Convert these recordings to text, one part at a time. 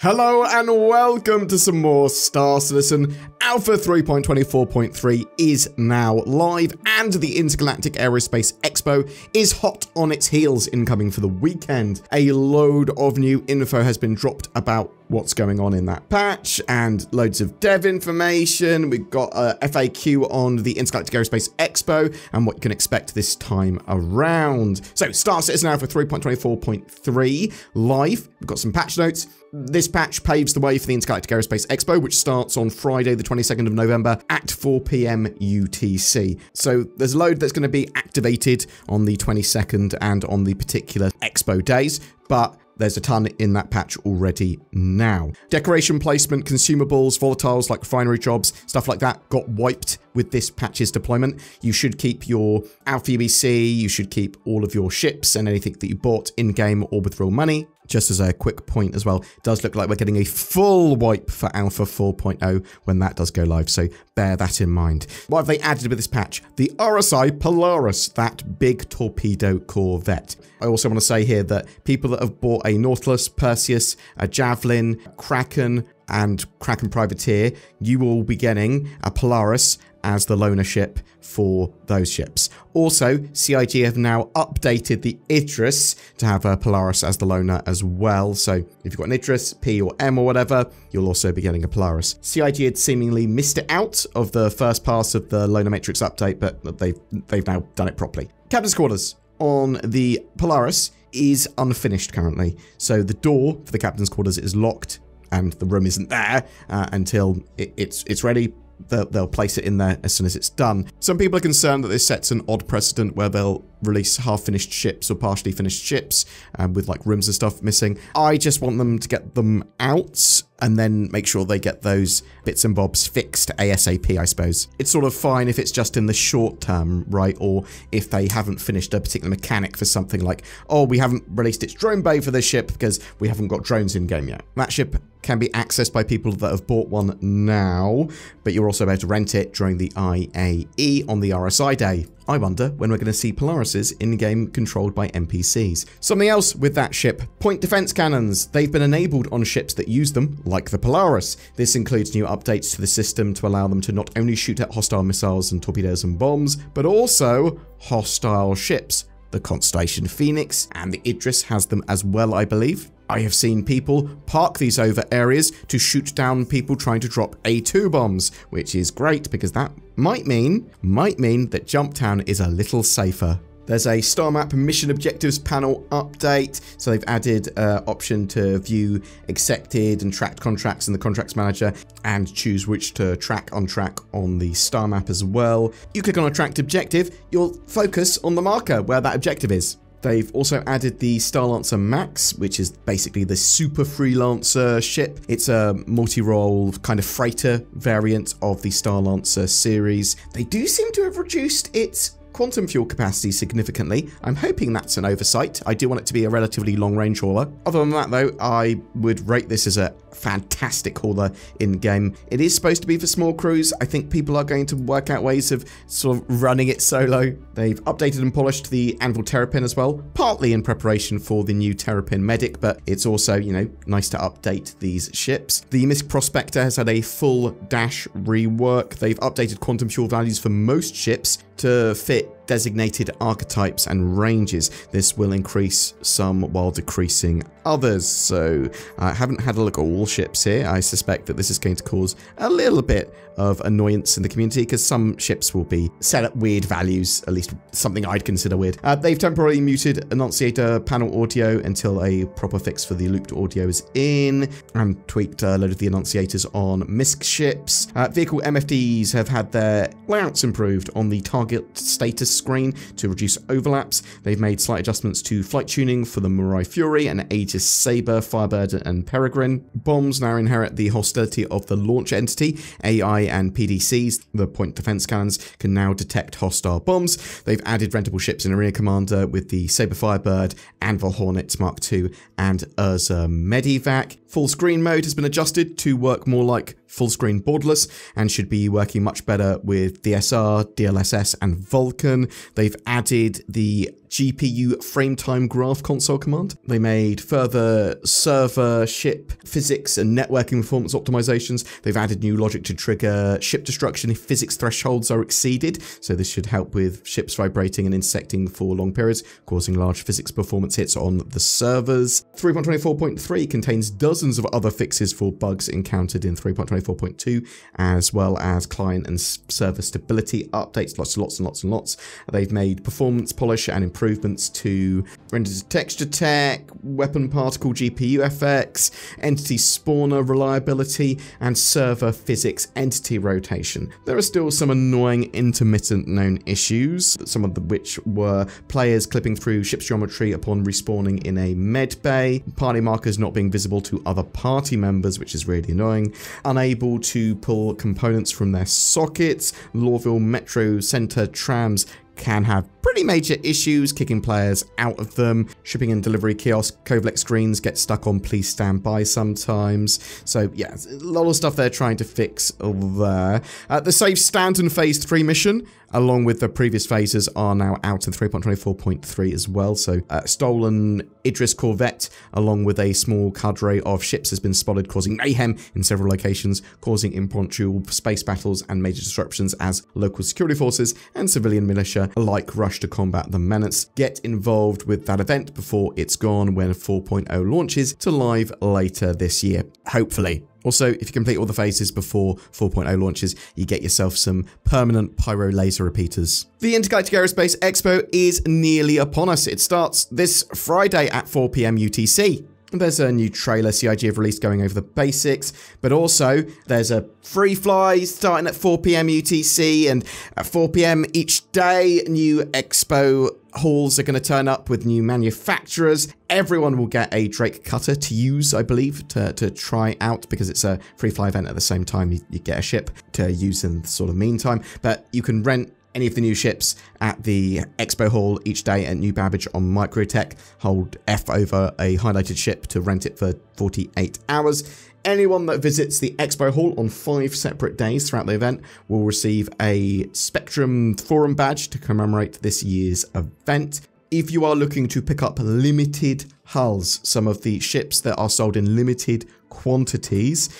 Hello and welcome to some more Star Citizen. Alpha 3.24.3 is now live and the Intergalactic Aerospace Expo is hot on its heels, incoming for the weekend. A load of new info has been dropped about what's going on in that patch and loads of dev information. We've got a FAQ on the Intergalactic Aerospace Expo and what you can expect this time around. So Star Citizen Alpha 3.24.3 live. We've got some patch notes. This patch paves the way for the Intergalactic Aerospace Expo, which starts on Friday, the 22nd of November at 4 PM UTC. So there's a load that's going to be activated on the 22nd and on the particular Expo days, but there's a ton in that patch already now. Decoration placement, consumables, volatiles like refinery jobs, stuff like that got wiped with this patch's deployment. You should keep your Alpha UBC, you should keep all of your ships and anything that you bought in-game or with real money. Just as a quick point as well, it does look like we're getting a full wipe for Alpha 4.0 when that does go live, so bear that in mind. What have they added with this patch? The RSI Polaris, that big torpedo corvette. I also want to say here that people that have bought a Nautilus, Perseus, a Javelin, Kraken, and Kraken Privateer, you will be getting a Polaris as the loaner ship for those ships. Also, CIG have now updated the Idris to have a Polaris as the loaner as well. So if you've got an Idris, P or M or whatever, you'll also be getting a Polaris. CIG had seemingly missed it out of the first pass of the loaner matrix update, but they've now done it properly. Captain's quarters on the Polaris is unfinished currently. So the door for the captain's quarters is locked and the room isn't there until it's ready. They'll place it in there as soon as it's done. Some people are concerned that this sets an odd precedent where they'll release half-finished ships or partially finished ships with like rooms and stuff missing. I just want them to get them out and then make sure they get those bits and bobs fixed ASAP, I suppose. It's sort of fine if it's just in the short term, right? Or if they haven't finished a particular mechanic for something like, oh, we haven't released its drone bay for this ship because we haven't got drones in game yet. That ship can be accessed by people that have bought one now, but you're also able to rent it during the IAE on the RSI day. I wonder when we're going to see Polarises in-game controlled by NPCs. Something else with that ship, point defense cannons. They've been enabled on ships that use them, like the Polaris. This includes new updates to the system to allow them to not only shoot at hostile missiles and torpedoes and bombs, but also hostile ships. The Constellation Phoenix and the Idris has them as well, I believe. I have seen people park these over areas to shoot down people trying to drop A2 bombs, which is great because that might mean that Jumptown is a little safer. There's a star map mission objectives panel update. So they've added an option to view accepted and tracked contracts in the contracts manager and choose which to track, untrack on the star map as well. You click on a tracked objective, you'll focus on the marker where that objective is. They've also added the Starlancer Max, which is basically the super freelancer ship. It's a multi-role kind of freighter variant of the Starlancer series. They do seem to have reduced its quantum fuel capacity significantly. I'm hoping that's an oversight. I do want it to be a relatively long-range hauler. Other than that, though, I would rate this as a fantastic hauler in-game. It is supposed to be for small crews. I think people are going to work out ways of sort of running it solo. They've updated and polished the Anvil Terrapin as well, partly in preparation for the new Terrapin Medic, but it's also, you know, nice to update these ships. The Mythic Prospector has had a full dash rework. They've updated quantum fuel values for most ships to fit designated archetypes and ranges. This will increase some while decreasing others. So I haven't had a look at all ships here. I suspect that this is going to cause a little bit of annoyance in the community because some ships will be set at weird values, at least something I'd consider weird. They've temporarily muted Annunciator panel audio until a proper fix for the looped audio is in, and tweaked a load of the Annunciators on MISC ships. Vehicle MFDs have had their layouts improved on the target status screen to reduce overlaps. They've made slight adjustments to flight tuning for the Mirai Fury and Aegis Saber, Firebird and Peregrine. Bombs now inherit the hostility of the launch entity. AI and PDCs, the point defense cannons, can now detect hostile bombs. They've added rentable ships in Arena Commander with the Saber Firebird, Anvil Hornets Mark II and Urza Medivac. Full screen mode has been adjusted to work more like full screen borderless and should be working much better with DSR, DLSS and Vulcan. They've added the GPU frame time graph console command. They made further server, ship, physics, and networking performance optimizations. They've added new logic to trigger ship destruction if physics thresholds are exceeded. So this should help with ships vibrating and intersecting for long periods, causing large physics performance hits on the servers. 3.24.3 contains dozens of other fixes for bugs encountered in 3.24.2, as well as client and server stability updates, lots. They've made performance polish and improvements to rendered texture tech, weapon particle GPU FX, entity spawner reliability, and server physics entity rotation. There are still some annoying intermittent known issues, some of which were players clipping through ship's geometry upon respawning in a med bay, party markers not being visible to other party members, which is really annoying, unable to pull components from their sockets. Lorville Metro Center trams can have pretty major issues kicking players out of them. Shipping and delivery kiosk Covlex screens get stuck on please stand by sometimes. So yeah, a lot of stuff they're trying to fix there. The Safe Stanton Phase 3 mission, along with the previous phases, are now out in 3.24.3 as well. So stolen Idris Corvette, along with a small cadre of ships, has been spotted causing mayhem in several locations, causing impromptu space battles and major disruptions as local security forces and civilian militia alike rush to combat the menace. Get involved with that event before it's gone when 4.0 launches to live later this year, hopefully. Also, if you complete all the phases before 4.0 launches, you get yourself some permanent pyro laser repeaters. The Intergalactic Aerospace Expo is nearly upon us. It starts this Friday at 4 PM UTC. There's a new trailer CIG have released going over the basics, but also there's a free fly starting at 4 PM UTC, and at 4 PM each day, new expo halls are going to turn up with new manufacturers. Everyone will get a Drake cutter to use, I believe, to try out, because it's a free fly event at the same time. You get a ship to use in the sort of meantime, but you can rent any of the new ships at the expo hall each day at New Babbage on Microtech. Hold F over a highlighted ship to rent it for 48 hours. Anyone that visits the expo hall on 5 separate days throughout the event will receive a Spectrum Forum badge to commemorate this year's event. If you are looking to pick up limited hulls, some of the ships that are sold in limited quantities,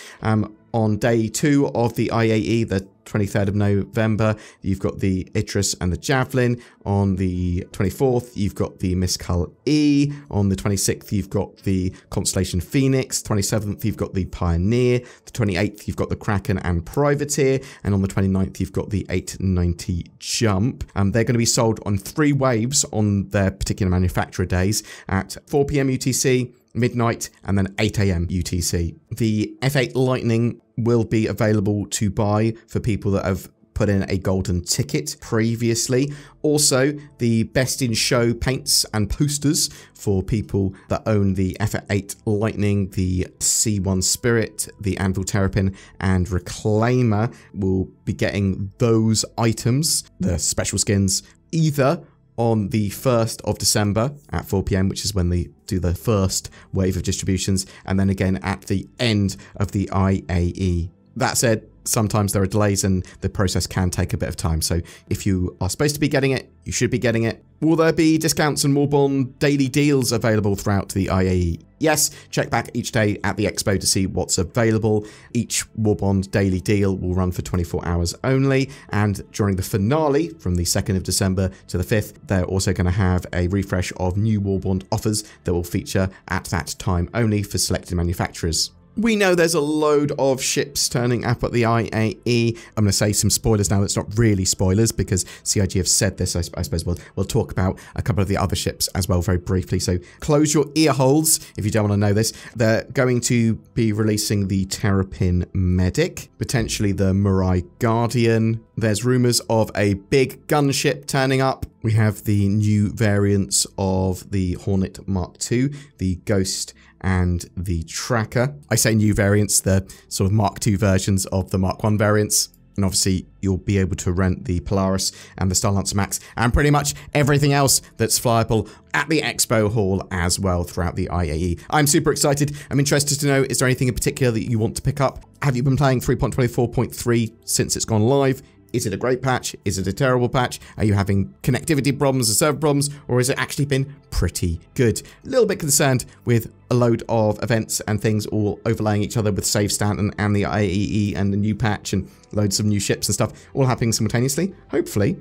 on day 2 of the IAE, the 23rd of November, you've got the Idris and the Javelin. On the 24th, you've got the Miscall E. On the 26th, you've got the Constellation Phoenix. 27th, you've got the Pioneer. The 28th, you've got the Kraken and Privateer. And on the 29th, you've got the 890 Jump. They're going to be sold on 3 waves on their particular manufacturer days at 4 PM UTC, midnight, and then 8 AM UTC. The F8 Lightning will be available to buy for people that have put in a golden ticket previously. Also, the Best in Show paints and posters for people that own the F8 Lightning, the C1 Spirit, the Anvil Terrapin, and Reclaimer will be getting those items, the special skins, either on the 1st of December at 4 PM, which is when they do the first wave of distributions, and then again at the end of the IAE. That said, sometimes there are delays and the process can take a bit of time, so if you are supposed to be getting it, you should be getting it. Will there be discounts and Warbond daily deals available throughout the IAE? Yes, check back each day at the expo to see what's available. Each Warbond daily deal will run for 24 hours only, and during the finale from the 2nd of December to the 5th, they're also going to have a refresh of new Warbond offers that will feature at that time only for selected manufacturers. We know there's a load of ships turning up at the IAE. I'm going to say some spoilers now. That's not really spoilers because CIG have said this. I suppose we'll talk about a couple of the other ships as well very briefly. So close your ear holes if you don't want to know this. They're going to be releasing the Terrapin Medic, potentially the Mirai Guardian. There's rumors of a big gunship turning up. We have the new variants of the Hornet Mark II, the Ghost and the Tracker. I say new variants, the sort of Mark II versions of the Mark I variants. And obviously, you'll be able to rent the Polaris and the Starlancer Max and pretty much everything else that's flyable at the Expo Hall as well throughout the IAE. I'm super excited. I'm interested to know, is there anything in particular that you want to pick up? Have you been playing 3.24.3 since it's gone live? Is it a great patch? Is it a terrible patch? Are you having connectivity problems or server problems? Or has it actually been pretty good? A little bit concerned with a load of events and things all overlaying each other with Save Stanton and the IAE and the new patch and loads of new ships and stuff all happening simultaneously. Hopefully,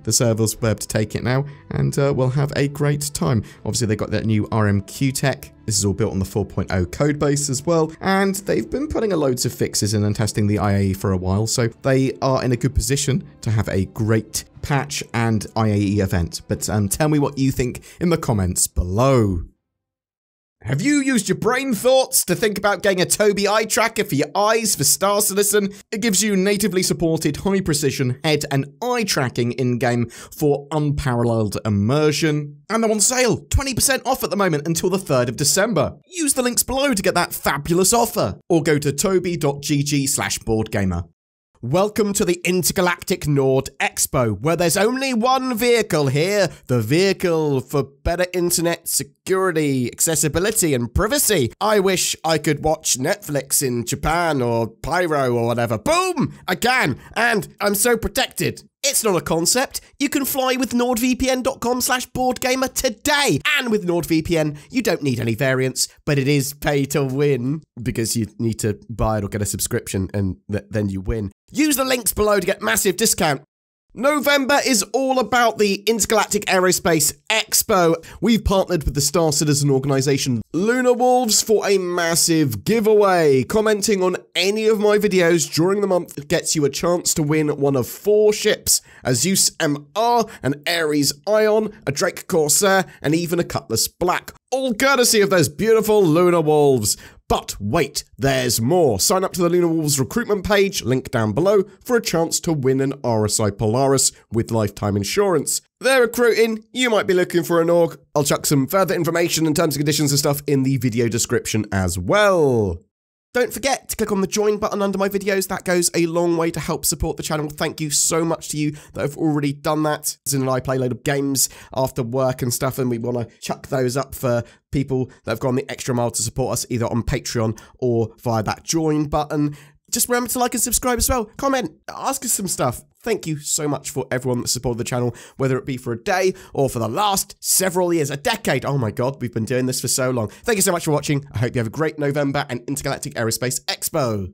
the servers will be able to take it now and we'll have a great time. Obviously, they got that new RMQ tech. This is all built on the 4.0 code base as well, and they've been putting a loads of fixes in and testing the IAE for a while, so they are in a good position to have a great patch and IAE event. But tell me what you think in the comments below. Have you used your brain thoughts to think about getting a Tobii eye tracker for your eyes for Star Citizen? It gives you natively supported high precision head and eye tracking in-game for unparalleled immersion. And they're on sale, 20% off at the moment until the 3rd of December. Use the links below to get that fabulous offer, or go to tobii.gg/BoredGamer. Welcome to the Intergalactic Nord Expo, where there's only one vehicle here, the vehicle for better internet security, accessibility, and privacy. I wish I could watch Netflix in Japan or Pyro or whatever. Boom! I can, and I'm so protected. It's not a concept. You can fly with nordvpn.com/BoredGamer today. And with NordVPN, you don't need any variants, but it is pay to win because you need to buy it or get a subscription and then you win. Use the links below to get massive discount. November is all about the Intergalactic Aerospace Expo. We've partnered with the Star Citizen organisation Lunar Wolves for a massive giveaway. Commenting on any of my videos during the month gets you a chance to win one of 4 ships: a Zeus MR, an Ares Ion, a Drake Corsair, and even a Cutlass Black. All courtesy of those beautiful Lunar Wolves. But wait, there's more. Sign up to the Lunar Wolves recruitment page, link down below, for a chance to win an RSI Polaris with lifetime insurance. They're recruiting, you might be looking for an org. I'll chuck some further information and terms and conditions and stuff in the video description as well. Don't forget to click on the join button under my videos. That goes a long way to help support the channel. Thank you so much to you that have already done that. Zin and I play a load of games after work and stuff, and we want to chuck those up for people that have gone the extra mile to support us either on Patreon or via that join button. Just remember to like and subscribe as well. Comment, ask us some stuff. Thank you so much for everyone that supported the channel, whether it be for a day or for the last several years, a decade. Oh my God, we've been doing this for so long. Thank you so much for watching. I hope you have a great November and Intergalactic Aerospace Expo.